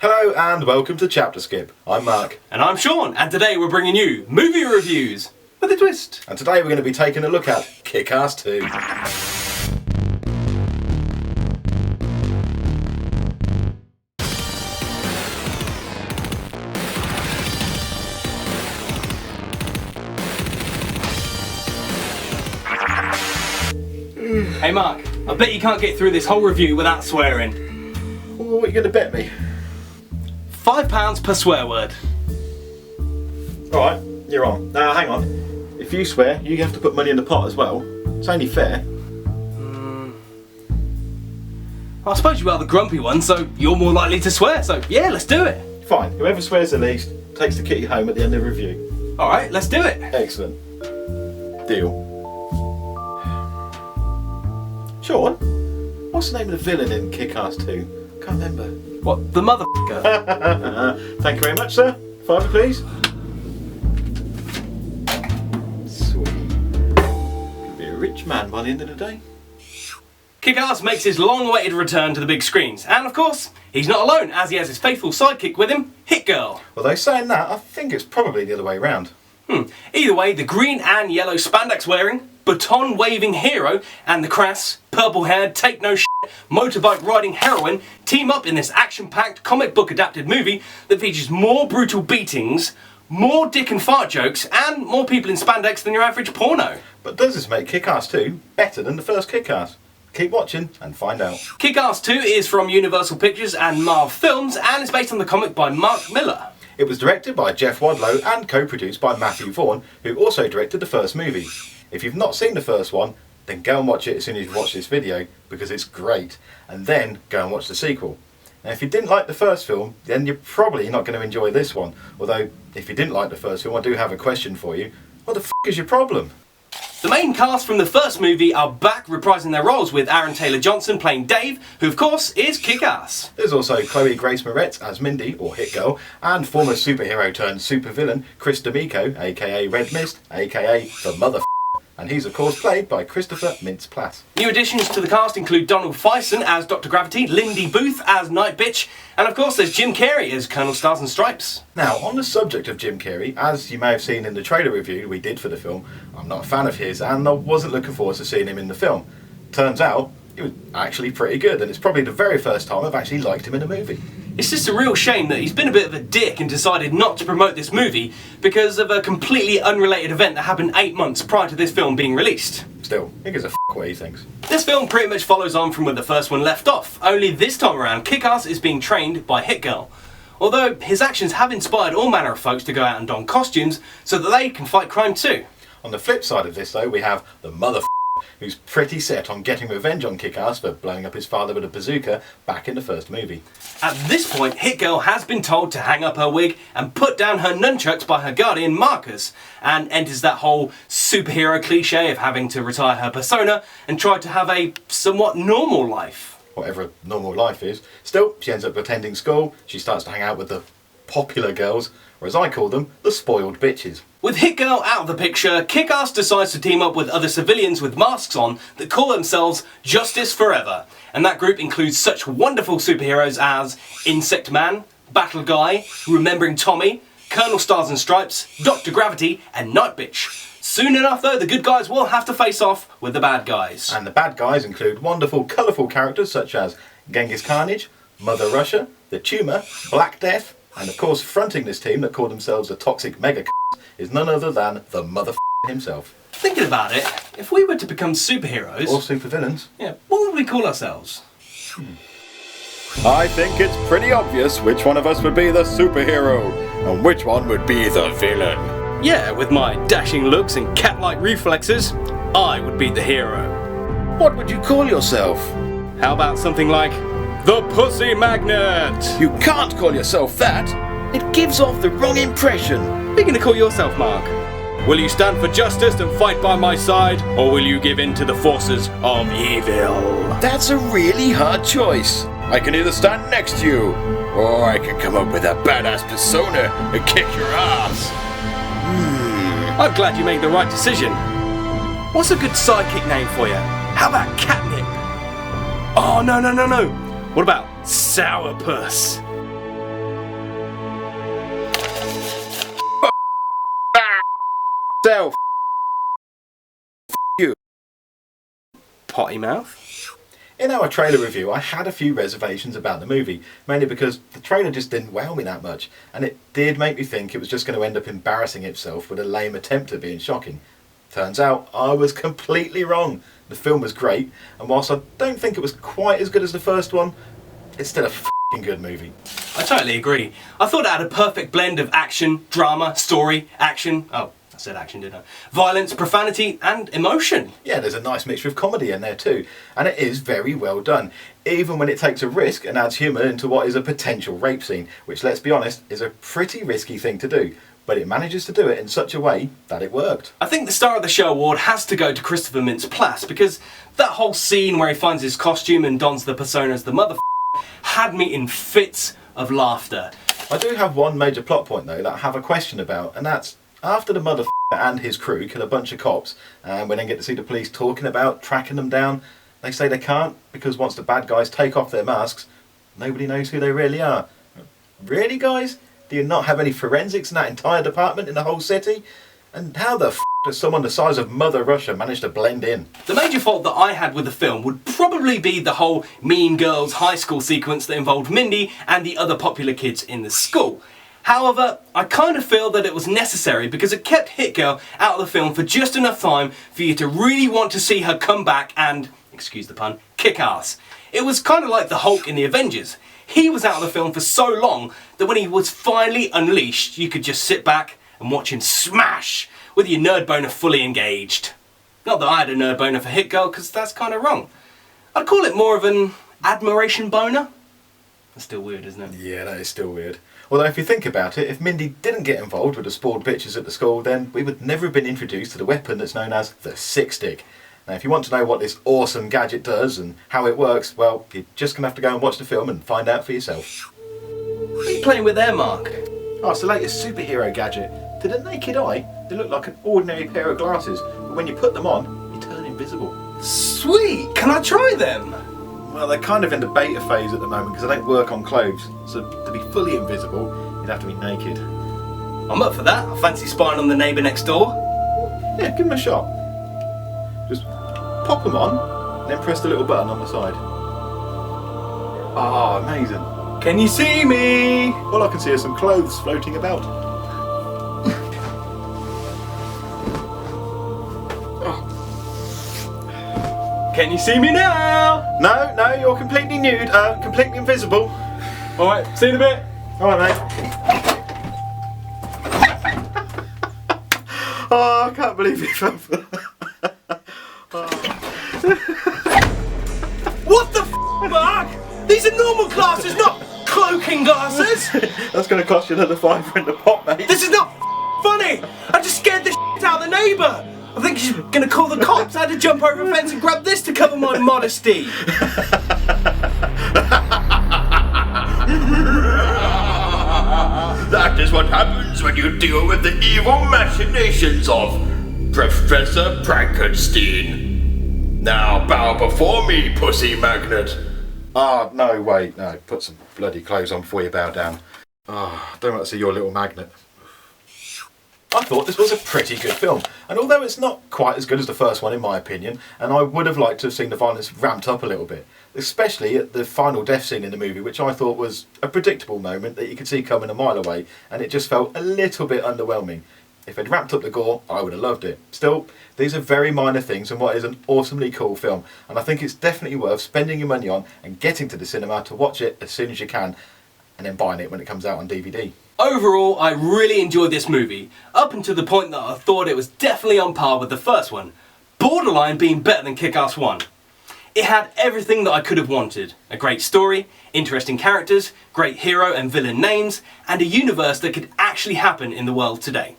Hello and welcome to ChapterSkip. I'm Mark. And I'm Shaun, and today we're bringing you movie reviews with a twist. And today we're going to be taking a look at Kick-Ass 2. Hey Mark, I bet you can't get through this whole review without swearing. Well, what are you going to bet me? £5 per swear word. Alright, you're on. Now hang on. If you swear, you have to put money in the pot as well. It's only fair. I suppose you are the grumpy one, so you're more likely to swear, so yeah, let's do it. Fine, whoever swears the least takes the kitty home at the end of the review. Alright, let's do it. Excellent. Deal. Shaun, what's the name of the villain in Kick-Ass 2? Can't remember. What, the motherfucker? Thank you very much, sir. £5, please. Sweet. Could be a rich man by the end of the day. Kick-Ass makes his long-awaited return to the big screens, and of course, he's not alone, as he has his faithful sidekick with him, Hit Girl. Although saying that, I think it's probably the other way round. Either way, the green and yellow spandex wearing, baton waving hero and the crass, purple haired, take no shit, motorbike riding heroine team up in this action packed comic book adapted movie that features more brutal beatings, more dick and fart jokes, and more people in spandex than your average porno. But does this make Kick-Ass 2 better than the first Kick-Ass? Keep watching and find out. Kick-Ass 2 is from Universal Pictures and Marvel Films and is based on the comic by Mark Millar. It was directed by Jeff Wadlow and co-produced by Matthew Vaughn, who also directed the first movie. If you've not seen the first one, then go and watch it as soon as you watch this video, because it's great, and then go and watch the sequel. Now if you didn't like the first film, then you're probably not going to enjoy this one, although if you didn't like the first film, I do have a question for you. What the f*** is your problem? The main cast from the first movie are back reprising their roles, with Aaron Taylor-Johnson playing Dave, who of course is Kick-Ass. There's also Chloe Grace Moretz as Mindy, or Hit Girl, and former superhero turned supervillain Chris D'Amico, aka Red Mist, aka the Mother, and he's of course played by Christopher Mintz-Plasse. New additions to the cast include Donald Faison as Dr. Gravity, Lindy Booth as Night Bitch, and of course there's Jim Carrey as Colonel Stars and Stripes. Now, on the subject of Jim Carrey, as you may have seen in the trailer review we did for the film, I'm not a fan of his and I wasn't looking forward to seeing him in the film. Turns out, he was actually pretty good, and it's probably the very first time I've actually liked him in a movie. It's just a real shame that he's been a bit of a dick and decided not to promote this movie because of a completely unrelated event that happened 8 months prior to this film being released. Still, he gives a f*** what he thinks. This film pretty much follows on from where the first one left off, only this time around Kick-Ass is being trained by Hit Girl. Although his actions have inspired all manner of folks to go out and don costumes so that they can fight crime too. On the flip side of this though, we have the mother who's pretty set on getting revenge on Kick-Ass for blowing up his father with a bazooka back in the first movie. At this point, Hit Girl has been told to hang up her wig and put down her nunchucks by her guardian Marcus, and enters that whole superhero cliche of having to retire her persona and try to have a somewhat normal life. Whatever a normal life is. Still, she ends up attending school, she starts to hang out with the popular girls, or as I call them, the spoiled bitches. With Hit Girl out of the picture, Kick-Ass decides to team up with other civilians with masks on that call themselves Justice Forever. And that group includes such wonderful superheroes as Insect Man, Battle Guy, Remembering Tommy, Colonel Stars and Stripes, Dr. Gravity, and Night Bitch. Soon enough though, the good guys will have to face off with the bad guys. And the bad guys include wonderful, colourful characters such as Genghis Carnage, Mother Russia, The Tumour, Black Death, and of course fronting this team that call themselves a toxic mega is none other than the mother himself. Thinking about it, if we were to become superheroes... Or supervillains. Yeah, what would we call ourselves? I think it's pretty obvious which one of us would be the superhero, and which one would be the villain. Yeah, with my dashing looks and cat-like reflexes, I would be the hero. What would you call yourself? How about something like the Pussy Magnet? You can't call yourself that. It gives off the wrong impression. What are you going to call yourself, Mark? Will you stand for justice and fight by my side, or will you give in to the forces of evil? That's a really hard choice. I can either stand next to you, or I can come up with a badass persona and kick your ass. I'm glad you made the right decision. What's a good sidekick name for you? How about Catnip? Oh, no. What about Sourpuss? yourself. You. Potty mouth. In our trailer review, I had a few reservations about the movie, mainly because the trailer just didn't wow me that much, and it did make me think it was just going to end up embarrassing itself with a lame attempt at being shocking. Turns out, I was completely wrong. The film was great, and whilst I don't think it was quite as good as the first one, it's still a f***ing good movie. I totally agree. I thought it had a perfect blend of action, drama, story, action. Oh, I said action, didn't I? Violence, profanity, and emotion. Yeah, there's a nice mixture of comedy in there too, and it is very well done, even when it takes a risk and adds humour into what is a potential rape scene, which, let's be honest, is a pretty risky thing to do, but it manages to do it in such a way that it worked. I think the Star of the Show award has to go to Christopher Mintz-Plasse, because that whole scene where he finds his costume and dons the persona as the mother had me in fits of laughter. I do have one major plot point though that I have a question about, and that's after the mother and his crew kill a bunch of cops, and we then get to see the police talking about tracking them down, they say they can't because once the bad guys take off their masks, nobody knows who they really are. Really, guys? Do you not have any forensics in that entire department in the whole city? And how the does someone the size of Mother Russia manage to blend in? The major fault that I had with the film would probably be the whole Mean Girls high school sequence that involved Mindy and the other popular kids in the school. However, I kind of feel that it was necessary because it kept Hit Girl out of the film for just enough time for you to really want to see her come back and, excuse the pun, kick ass. It was kind of like the Hulk in the Avengers. He was out of the film for so long that when he was finally unleashed, you could just sit back and watch him smash with your nerd boner fully engaged. Not that I had a nerd boner for Hit Girl, because that's kind of wrong. I'd call it more of an admiration boner. That's still weird, isn't it? Yeah, that is still weird. Although if you think about it, if Mindy didn't get involved with the spoiled bitches at the school, then we would never have been introduced to the weapon that's known as the Sick Stick. Now if you want to know what this awesome gadget does and how it works, well, you're just going to have to go and watch the film and find out for yourself. What are you playing with there, Mark? Oh, it's the latest superhero gadget. To the naked eye, they look like an ordinary pair of glasses, but when you put them on, you turn invisible. Sweet! Can I try them? Well, they're kind of in the beta phase at the moment because they don't work on clothes, so to be fully invisible, you'd have to be naked. I'm up for that. I fancy spying on the neighbour next door. Yeah, give them a shot. Just pop them on, and then press the little button on the side. Ah, amazing. Can you see me? All I can see are some clothes floating about. Can you see me now? No, you're completely nude, completely invisible. Alright, see you in a bit. Alright, mate. Oh, I can't believe you fell for that. What the f***, Mark? These are normal glasses, not cloaking glasses. That's going to cost you another £5 in the pot, mate. This is not funny. I just scared the shit out of the neighbour. I think she's going to call the cops. I had to jump over a fence and grab this to cover my modesty. That is what happens when you deal with the evil machinations of Professor Frankenstein. Now bow before me, pussy magnet. Ah, no, wait, no. Put some bloody clothes on before you bow down. Ah, don't want to see your little magnet. I thought this was a pretty good film, and although it's not quite as good as the first one in my opinion, and I would have liked to have seen the violence ramped up a little bit, especially at the final death scene in the movie, which I thought was a predictable moment that you could see coming a mile away, and it just felt a little bit underwhelming. If they'd ramped up the gore, I would have loved it. Still, these are very minor things in what is an awesomely cool film, and I think it's definitely worth spending your money on and getting to the cinema to watch it as soon as you can, and then buying it when it comes out on DVD. Overall, I really enjoyed this movie, up until the point that I thought it was definitely on par with the first one, borderline being better than Kick-Ass 1. It had everything that I could have wanted. A great story, interesting characters, great hero and villain names, and a universe that could actually happen in the world today.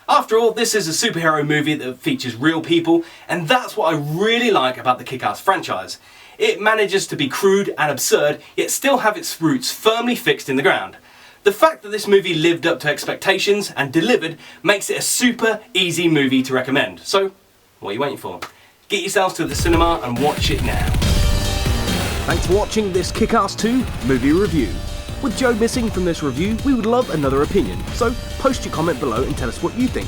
After all, this is a superhero movie that features real people, and that's what I really like about the Kick-Ass franchise. It manages to be crude and absurd, yet still have its roots firmly fixed in the ground. The fact that this movie lived up to expectations and delivered makes it a super easy movie to recommend. So, what are you waiting for? Get yourselves to the cinema and watch it now. Thanks for watching this Kick-Ass 2 movie review. With Joe missing from this review, we would love another opinion, so post your comment below and tell us what you think.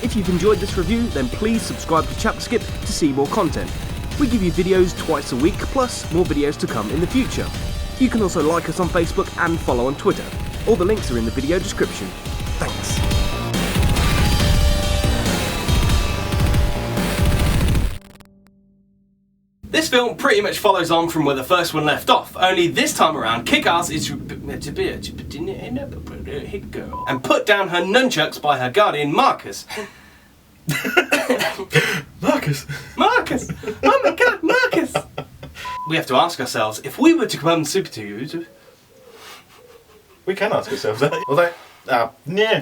If you've enjoyed this review, then please subscribe to ChapterSkip to see more content. We give you videos twice a week, plus more videos to come in the future. You can also like us on Facebook and follow on Twitter. All the links are in the video description. Thanks. This film pretty much follows on from where the first one left off, only this time around Kick-Ass is to be a hit girl and put down her nunchucks by her guardian Marcus. Marcus! Marcus! Oh my god, Marcus! We have to ask ourselves, if we were to become superheroes... We can ask ourselves that. Although, yeah.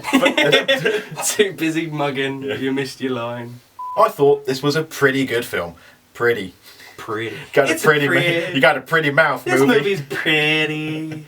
Too busy mugging, you missed your line. I thought this was a pretty good film. Pretty. Pretty. You got a pretty mouth, This movie. movie's pretty.